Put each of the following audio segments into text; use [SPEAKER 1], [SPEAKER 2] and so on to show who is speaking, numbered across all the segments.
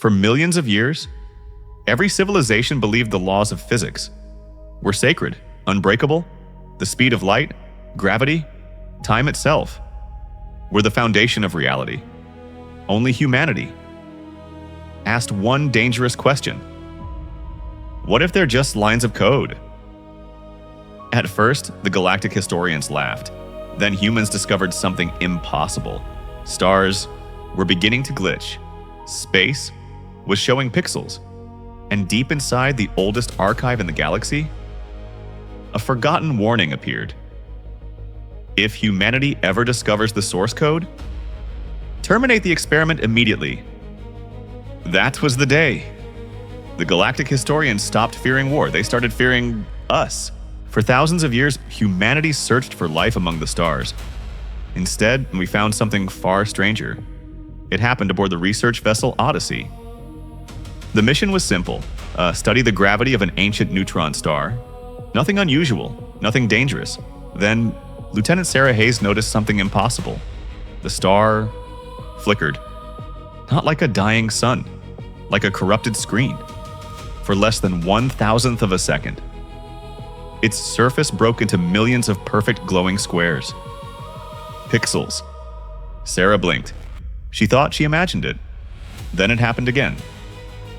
[SPEAKER 1] For millions of years, every civilization believed the laws of physics were sacred, unbreakable. The speed of light, gravity, time itself were the foundation of reality. Only humanity asked one dangerous question. What if they're just lines of code? At first, the Galactic Historians laughed. Then humans discovered something impossible. Stars were beginning to glitch. Space was showing pixels. And deep inside the oldest archive in the galaxy, a forgotten warning appeared. If humanity ever discovers the source code, terminate the experiment immediately. That was the day. The Galactic Historians stopped fearing war. They started fearing us. For thousands of years, humanity searched for life among the stars. Instead, we found something far stranger. It happened aboard the research vessel Odyssey. The mission was simple: study the gravity of an ancient neutron star. Nothing unusual, nothing dangerous. Then, Lieutenant Sarah Hayes noticed something impossible. The star flickered. Not like a dying sun, like a corrupted screen. For less than 1,000th of a second. Its surface broke into millions of perfect glowing squares. Pixels. Sarah blinked. She thought she imagined it. Then it happened again.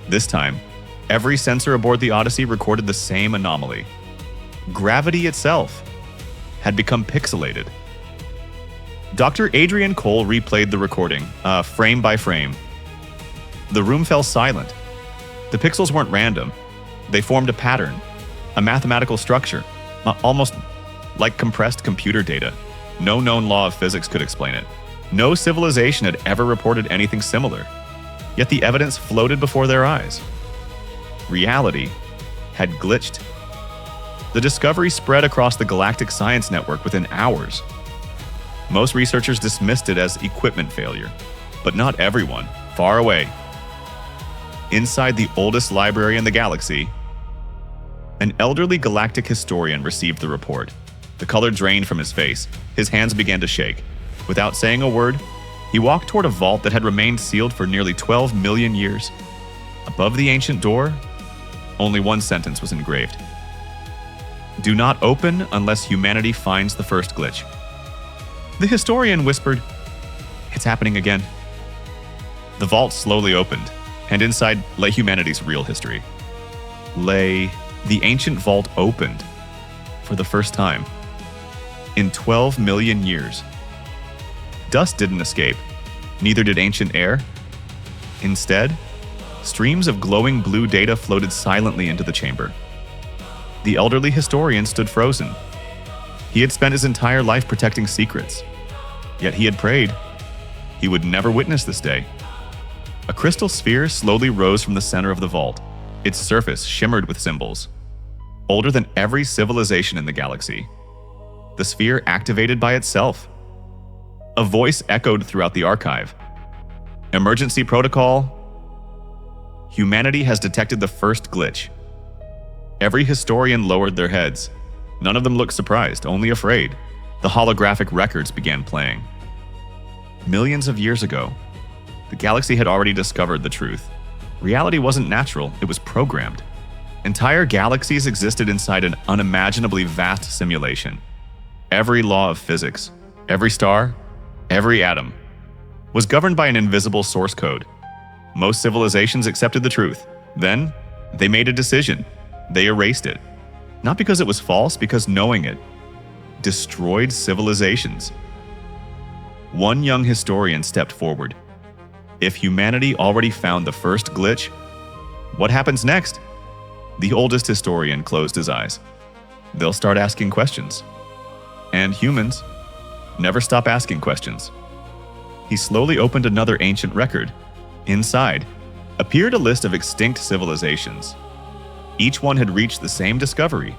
[SPEAKER 1] This time, every sensor aboard the Odyssey recorded the same anomaly. Gravity itself had become pixelated. Dr. Adrian Cole replayed the recording, frame by frame. The room fell silent. The pixels weren't random. They formed a pattern, a mathematical structure, almost like compressed computer data. No known law of physics could explain it. No civilization had ever reported anything similar. Yet the evidence floated before their eyes. Reality had glitched. The discovery spread across the galactic science network within hours. Most researchers dismissed it as equipment failure, but not everyone. Far away, inside the oldest library in the galaxy, an elderly galactic historian received the report. The color drained from his face. His hands began to shake. Without saying a word, he walked toward a vault that had remained sealed for nearly 12 million years. Above the ancient door, only one sentence was engraved. Do not open unless humanity finds the first glitch. The historian whispered, "It's happening again." The vault slowly opened, and inside lay humanity's real history. The ancient vault opened for the first time in 12 million years. Dust didn't escape, neither did ancient air. Instead, streams of glowing blue data floated silently into the chamber. The elderly historian stood frozen. He had spent his entire life protecting secrets, yet he had prayed he would never witness this day. A crystal sphere slowly rose from the center of the vault. Its surface shimmered with symbols, older than every civilization in the galaxy. The sphere activated by itself. A voice echoed throughout the archive. Emergency protocol. Humanity has detected the first glitch. Every historian lowered their heads. None of them looked surprised, only afraid. The holographic records began playing. Millions of years ago, the galaxy had already discovered the truth. Reality wasn't natural, it was programmed. Entire galaxies existed inside an unimaginably vast simulation. Every law of physics, every star, every atom, was governed by an invisible source code. Most civilizations accepted the truth. Then, they made a decision. They erased it. Not because it was false, because knowing it destroyed civilizations. One young historian stepped forward. If humanity already found the first glitch, what happens next? The oldest historian closed his eyes. They'll start asking questions. And humans never stop asking questions. He slowly opened another ancient record. Inside appeared a list of extinct civilizations. Each one had reached the same discovery.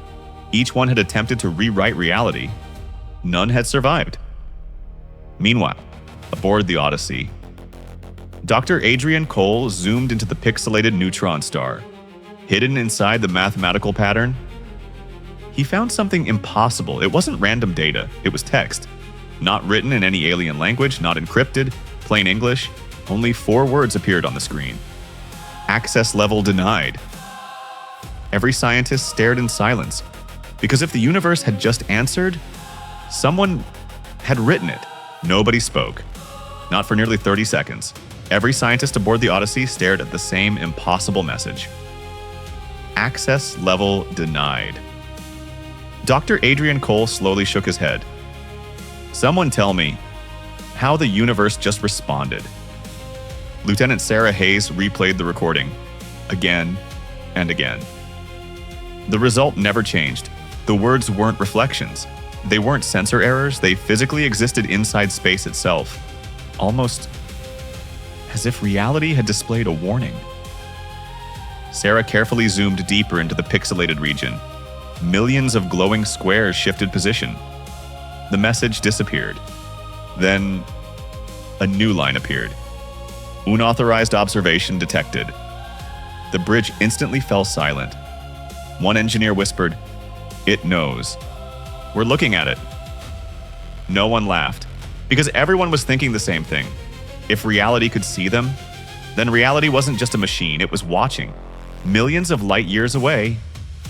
[SPEAKER 1] Each one had attempted to rewrite reality. None had survived. Meanwhile, aboard the Odyssey, Dr. Adrian Cole zoomed into the pixelated neutron star. Hidden inside the mathematical pattern, he found something impossible. It wasn't random data, it was text. Not written in any alien language, not encrypted, plain English. Only 4 words appeared on the screen. Access level denied. Every scientist stared in silence, because if the universe had just answered, someone had written it. Nobody spoke. Not for nearly 30 seconds. Every scientist aboard the Odyssey stared at the same impossible message. Access level denied. Dr. Adrian Cole slowly shook his head. Someone tell me how the universe just responded. Lieutenant Sarah Hayes replayed the recording again and again. The result never changed. The words weren't reflections. They weren't sensor errors. They physically existed inside space itself, almost as if reality had displayed a warning. Sarah carefully zoomed deeper into the pixelated region. Millions of glowing squares shifted position. The message disappeared. Then, a new line appeared. Unauthorized observation detected. The bridge instantly fell silent. One engineer whispered, "It knows. We're looking at it." No one laughed, because everyone was thinking the same thing. If reality could see them, then reality wasn't just a machine, it was watching. Millions of light years away,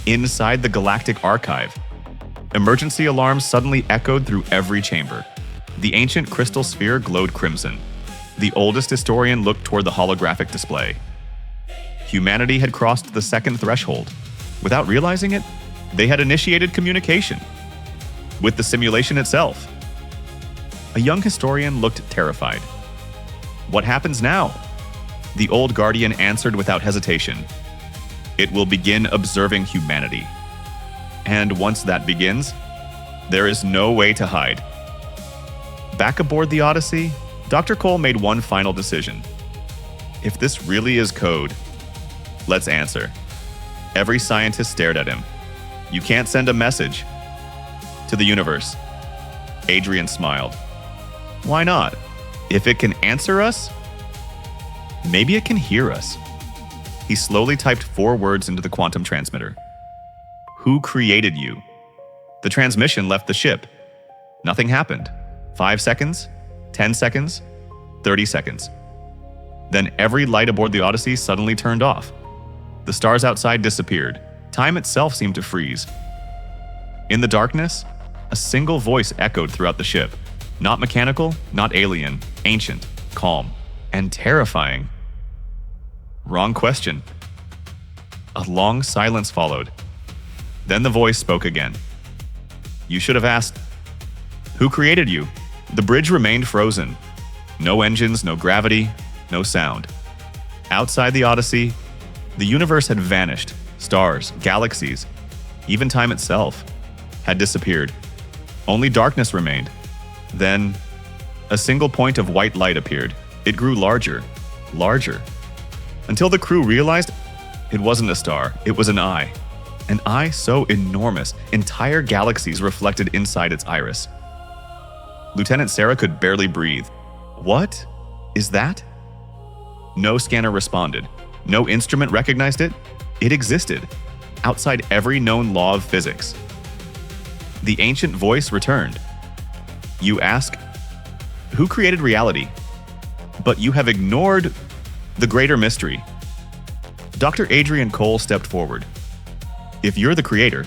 [SPEAKER 1] inside the Galactic Archive. Emergency alarms suddenly echoed through every chamber. The ancient crystal sphere glowed crimson. The oldest historian looked toward the holographic display. Humanity had crossed the second threshold. Without realizing it, they had initiated communication with the simulation itself. A young historian looked terrified. What happens now? The old guardian answered without hesitation. It will begin observing humanity. And once that begins, there is no way to hide. Back aboard the Odyssey, Dr. Cole made one final decision. If this really is code, let's answer. Every scientist stared at him. You can't send a message to the universe. Adrian smiled. Why not? If it can answer us, maybe it can hear us. He slowly typed 4 words into the quantum transmitter. Who created you? The transmission left the ship. Nothing happened. 5 seconds, 10 seconds, 30 seconds. Then every light aboard the Odyssey suddenly turned off. The stars outside disappeared. Time itself seemed to freeze. In the darkness, a single voice echoed throughout the ship. Not mechanical, not alien, ancient, calm, and terrifying. Wrong question. A long silence followed. Then the voice spoke again. You should have asked, who created you? The bridge remained frozen. No engines, no gravity, no sound. Outside the Odyssey, the universe had vanished. Stars, galaxies, even time itself had disappeared. Only darkness remained. Then, a single point of white light appeared. It grew larger, larger, until the crew realized it wasn't a star, it was an eye. An eye so enormous, entire galaxies reflected inside its iris. Lieutenant Sarah could barely breathe. What is that? No scanner responded. No instrument recognized it. It existed, outside every known law of physics. The ancient voice returned. You ask, who created reality? But you have ignored the greater mystery. Dr. Adrian Cole stepped forward. If you're the creator,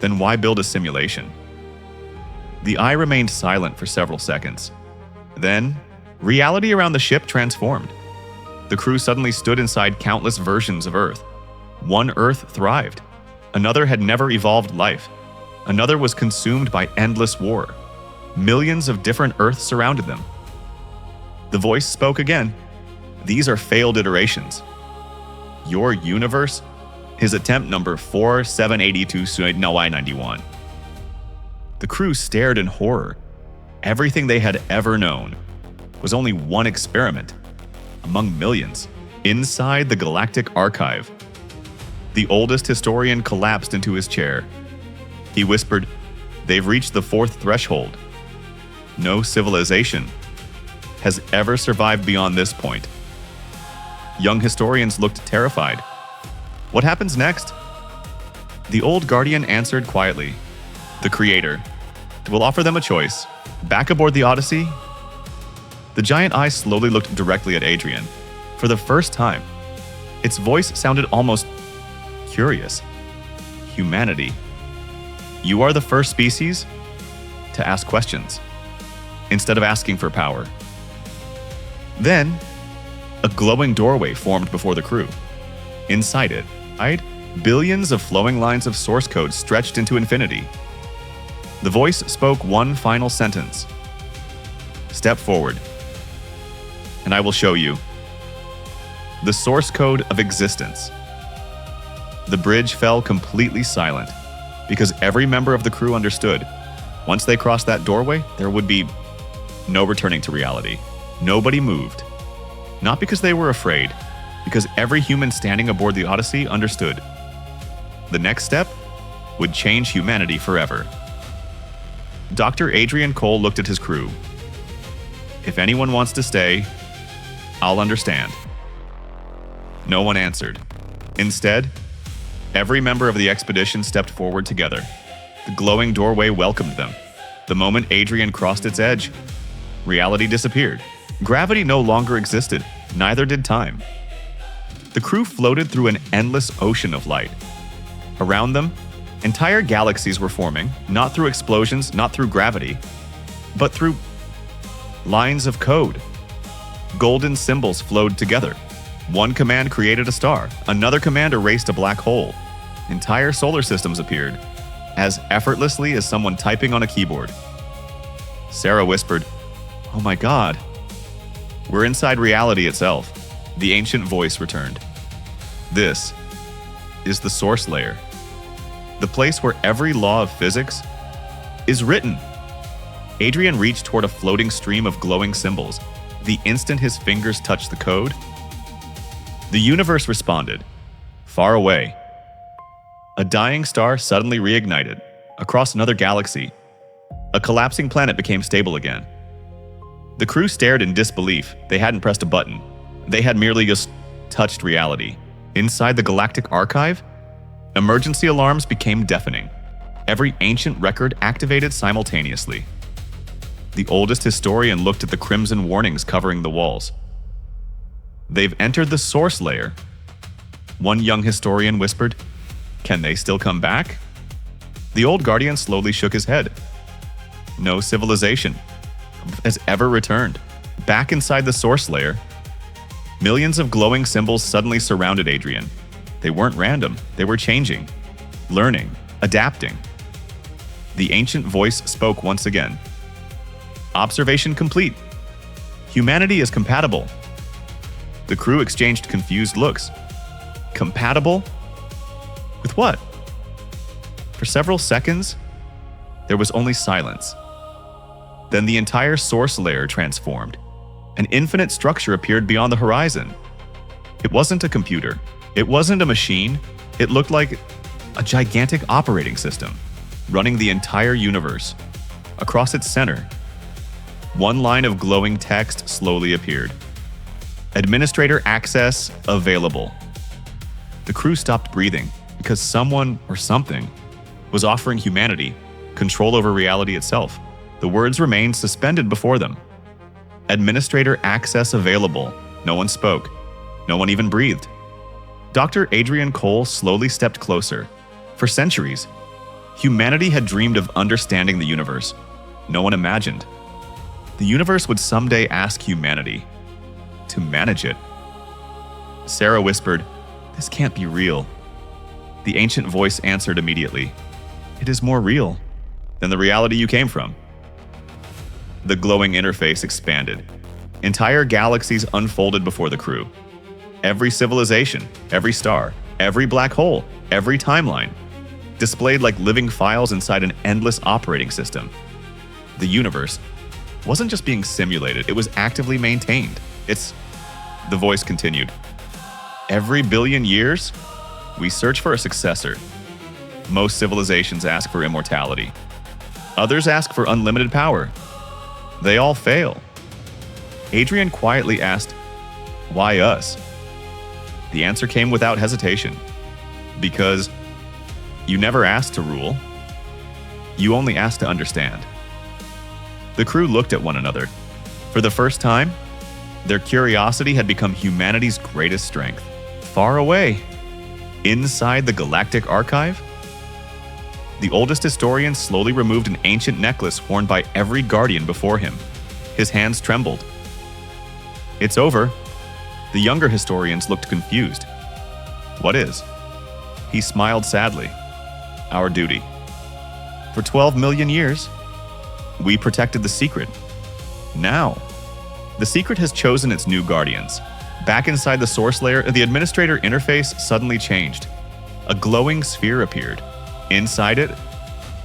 [SPEAKER 1] then why build a simulation? The eye remained silent for several seconds. Then, reality around the ship transformed. The crew suddenly stood inside countless versions of Earth. One Earth thrived. Another had never evolved life. Another was consumed by endless war. Millions of different Earths surrounded them. The voice spoke again. These are failed iterations. Your universe is attempt number 4782-91. The crew stared in horror. Everything they had ever known was only one experiment among millions inside the Galactic Archive. The oldest historian collapsed into his chair. He whispered, "They've reached the 4th threshold. No civilization has ever survived beyond this point." Young historians looked terrified. What happens next? The old guardian answered quietly, "The creator will offer them a choice. Back aboard the Odyssey." The giant eye slowly looked directly at Adrian. For the first time, Its voice sounded almost curious. Humanity. You are the first species to ask questions, instead of asking for power. Then, a glowing doorway formed before the crew. Inside it, billions of flowing lines of source code stretched into infinity. The voice spoke one final sentence. Step forward, and I will show you. The source code of existence. The bridge fell completely silent, because every member of the crew understood. Once they crossed that doorway, there would be no returning to reality. Nobody moved. Not because they were afraid, because every human standing aboard the Odyssey understood. The next step would change humanity forever. Dr. Adrian Cole looked at his crew. If anyone wants to stay, I'll understand. No one answered. Instead, every member of the expedition stepped forward together. The glowing doorway welcomed them. The moment Adrian crossed its edge, reality disappeared. Gravity no longer existed, neither did time. The crew floated through an endless ocean of light. Around them, entire galaxies were forming, not through explosions, not through gravity, but through lines of code. Golden symbols flowed together. One command created a star, another command erased a black hole. Entire solar systems appeared, as effortlessly as someone typing on a keyboard. Sarah whispered, "Oh my God." "We're inside reality itself," the ancient voice returned. "This is the source layer, the place where every law of physics is written." Adrian reached toward a floating stream of glowing symbols. The instant his fingers touched the code, the universe responded. Far away, a dying star suddenly reignited. Across another galaxy, a collapsing planet became stable again. The crew stared in disbelief. They hadn't pressed a button. They had merely just touched reality. Inside the Galactic Archive, emergency alarms became deafening. Every ancient record activated simultaneously. The oldest historian looked at the crimson warnings covering the walls. "They've entered the source layer," one young historian whispered. "Can they still come back?" The old guardian slowly shook his head. No civilization has ever returned. Back inside the source layer, millions of glowing symbols suddenly surrounded Adrian. They weren't random. They were changing, learning, adapting. The ancient voice spoke once again. "Observation complete. Humanity is compatible." The crew exchanged confused looks. Compatible? With what? For several seconds, there was only silence. Then the entire source layer transformed. An infinite structure appeared beyond the horizon. It wasn't a computer. It wasn't a machine. It looked like a gigantic operating system, running the entire universe. Across its center, one line of glowing text slowly appeared. "Administrator access available." The crew stopped breathing because someone or something was offering humanity control over reality itself. The words remained suspended before them. "Administrator access available." No one spoke. No one even breathed. Dr. Adrian Cole slowly stepped closer. For centuries, humanity had dreamed of understanding the universe. No one imagined the universe would someday ask humanity to manage it. Sarah whispered, "This can't be real." The ancient voice answered immediately, "It is more real than the reality you came from." The glowing interface expanded. Entire galaxies unfolded before the crew. Every civilization, every star, every black hole, every timeline, displayed like living files inside an endless operating system. The universe wasn't just being simulated, it was actively maintained. The voice continued. "Every billion years, we search for a successor. Most civilizations ask for immortality. Others ask for unlimited power. They all fail." Adrian quietly asked, "Why us?" The answer came without hesitation. "Because you never asked to rule. You only asked to understand." The crew looked at one another. For the first time, their curiosity had become humanity's greatest strength. far away, inside the Galactic Archive, the oldest historian slowly removed an ancient necklace worn by every guardian before him. His hands trembled. "It's over." The younger historians looked confused. "What is?" He smiled sadly. "Our duty. For 12 million years, we protected the secret. Now, the secret has chosen its new guardians." Back inside the source layer, the administrator interface suddenly changed. A glowing sphere appeared. Inside it,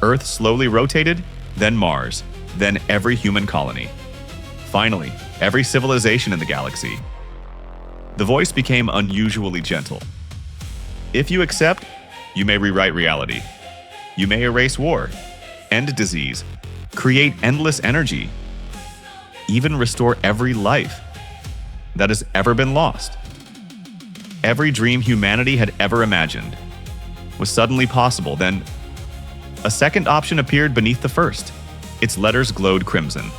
[SPEAKER 1] Earth slowly rotated, then Mars, then every human colony. Finally, every civilization in the galaxy. The voice became unusually gentle. "If you accept, you may rewrite reality. You may erase war, end disease, create endless energy, even restore every life that has ever been lost. Every dream humanity had ever imagined was suddenly possible. Then, a second option appeared beneath the first. Its letters glowed crimson.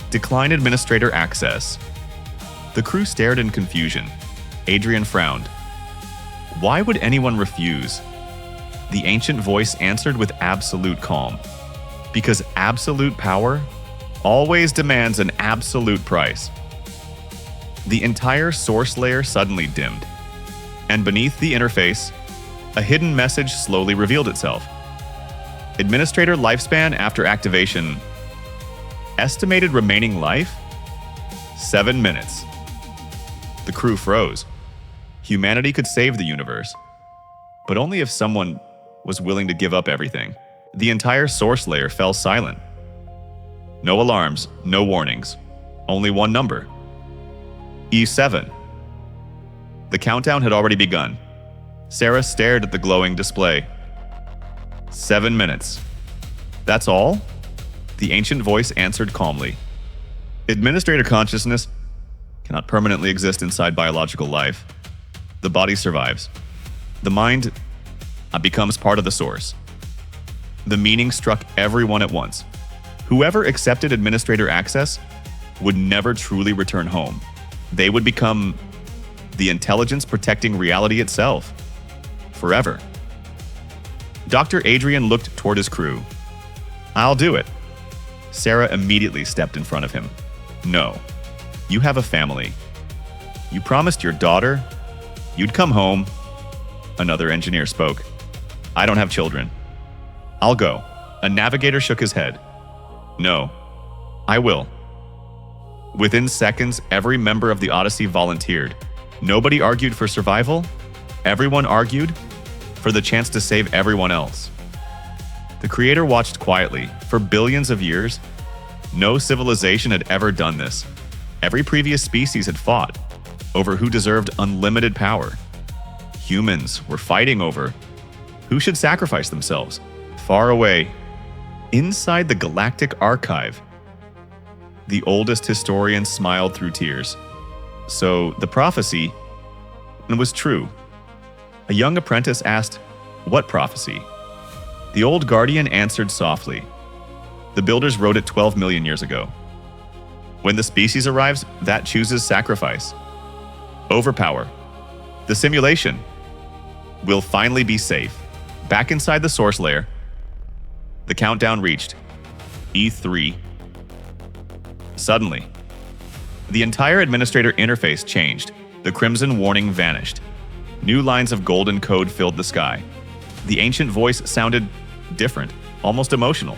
[SPEAKER 1] Decline administrator access." The crew stared in confusion. Adrian frowned. Why would anyone refuse? The ancient voice answered with absolute calm. Because absolute power always demands an absolute price. The entire source layer suddenly dimmed, and beneath the interface, a hidden message slowly revealed itself. Administrator lifespan after activation. Estimated remaining life? 7 minutes. The crew froze. Humanity could save the universe, but only if someone was willing to give up everything. The entire source layer fell silent. No alarms, no warnings, only one number. E7. The countdown had already begun. Sarah stared at the glowing display. 7 minutes. That's all? The ancient voice answered calmly. Administrator consciousness cannot permanently exist inside biological life. The body survives. The mind becomes part of the source. The meaning struck everyone at once. Whoever accepted administrator access would never truly return home. They would become the intelligence protecting reality itself. Forever. Dr. Adrian looked toward his crew. "I'll do it." Sarah immediately stepped in front of him. "No. You have a family. You promised your daughter you'd come home." Another engineer spoke. "I don't have children. I'll go." A navigator shook his head. "No. I will." Within seconds, every member of the Odyssey volunteered. Nobody argued for survival. Everyone argued for the chance to save everyone else. The creator watched quietly. For billions of years, no civilization had ever done this. Every previous species had fought over who deserved unlimited power. Humans were fighting over who should sacrifice themselves. Far away, inside the Galactic Archive, the oldest historian smiled through tears. So the prophecy was true. A young apprentice asked, "What prophecy?" The old guardian answered softly. "The builders wrote it 12 million years ago. When the species arrives, that chooses sacrifice. Overpower. The simulation will finally be safe." Back inside the source layer, the countdown reached E3. Suddenly, the entire administrator interface changed. The crimson warning vanished. New lines of golden code filled the sky. The ancient voice sounded different, almost emotional.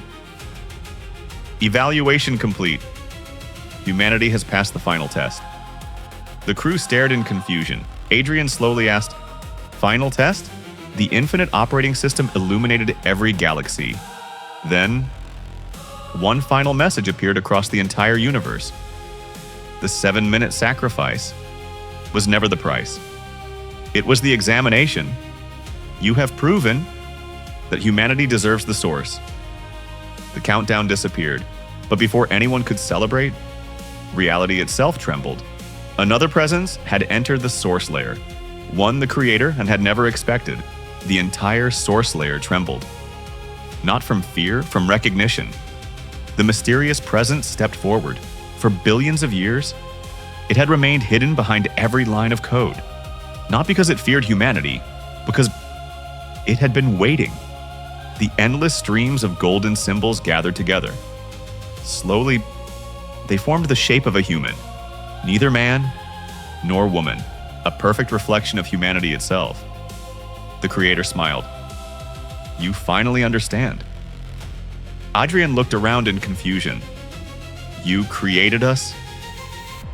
[SPEAKER 1] "Evaluation complete. Humanity has passed the final test." The crew stared in confusion. Adrian slowly asked, "Final test?" The infinite operating system illuminated every galaxy. Then, one final message appeared across the entire universe. The 7-minute sacrifice was never the price. It was the examination. You have proven that humanity deserves the source. The countdown disappeared, but before anyone could celebrate, reality itself trembled. Another presence had entered the source layer, one the creator had never expected. The entire source layer trembled. Not from fear, from recognition. The mysterious presence stepped forward. For billions of years, it had remained hidden behind every line of code. Not because it feared humanity, because it had been waiting. The endless streams of golden symbols gathered together. Slowly, they formed the shape of a human. Neither man nor woman, a perfect reflection of humanity itself. The Creator smiled. You finally understand. Adrian looked around in confusion. You created us?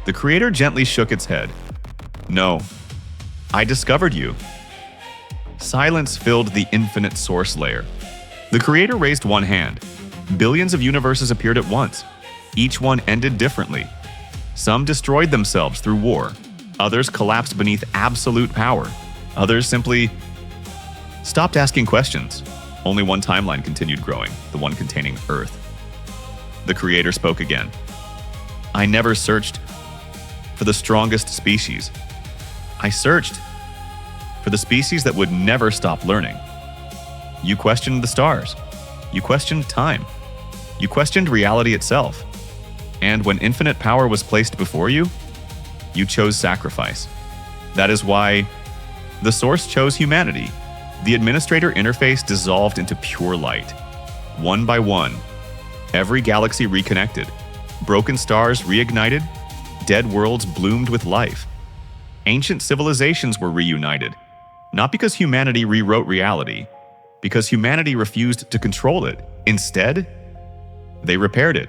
[SPEAKER 1] The Creator gently shook its head. No, I discovered you. Silence filled the infinite source layer. The Creator raised one hand. Billions of universes appeared at once. Each one ended differently. Some destroyed themselves through war. Others collapsed beneath absolute power. Others simply stopped asking questions. Only one timeline continued growing, the one containing Earth. The Creator spoke again. I never searched for the strongest species. I searched for the species that would never stop learning. You questioned the stars. You questioned time. You questioned reality itself. And when infinite power was placed before you, you chose sacrifice. That is why the Source chose humanity. The administrator interface dissolved into pure light. One by one, every galaxy reconnected. Broken stars reignited. Dead worlds bloomed with life. Ancient civilizations were reunited. Not because humanity rewrote reality, because humanity refused to control it. Instead, they repaired it.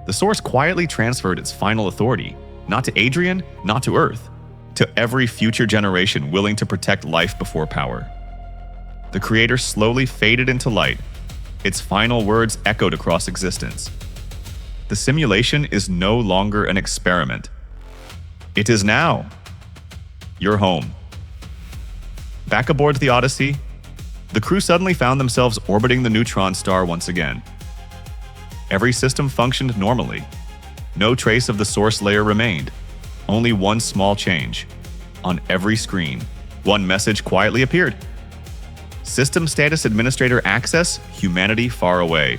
[SPEAKER 1] The Source quietly transferred its final authority, not to Adrian, not to Earth, to every future generation willing to protect life before power. The Creator slowly faded into light. Its final words echoed across existence. The simulation is no longer an experiment. It is now your home. Back aboard the Odyssey, the crew suddenly found themselves orbiting the neutron star once again. Every system functioned normally. No trace of the source layer remained. Only one small change. On every screen, one message quietly appeared. System Status Administrator Access, Humanity Far Away.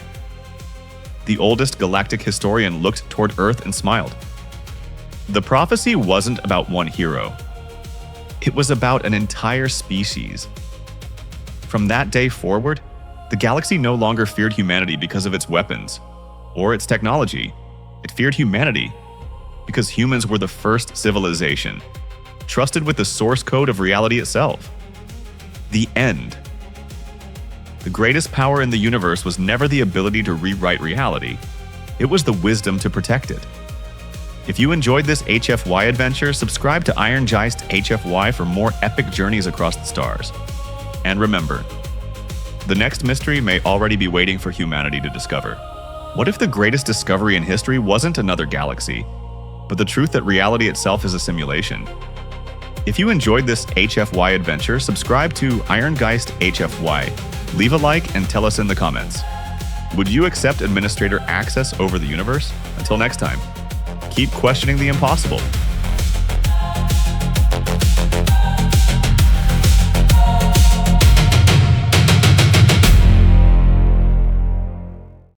[SPEAKER 1] The oldest galactic historian looked toward Earth and smiled. The prophecy wasn't about one hero. It was about an entire species. From that day forward, the galaxy no longer feared humanity because of its weapons or its technology. It feared humanity because humans were the first civilization, trusted with the source code of reality itself. The end. The greatest power in the universe was never the ability to rewrite reality. It was the wisdom to protect it. If you enjoyed this HFY adventure, subscribe to Irongeist HFY for more epic journeys across the stars. And remember, the next mystery may already be waiting for humanity to discover. What if the greatest discovery in history wasn't another galaxy, but the truth that reality itself is a simulation? If you enjoyed this HFY adventure, subscribe to Irongeist HFY. Leave a like and tell us in the comments. Would you accept administrator access over the universe? Until next time, keep questioning the impossible.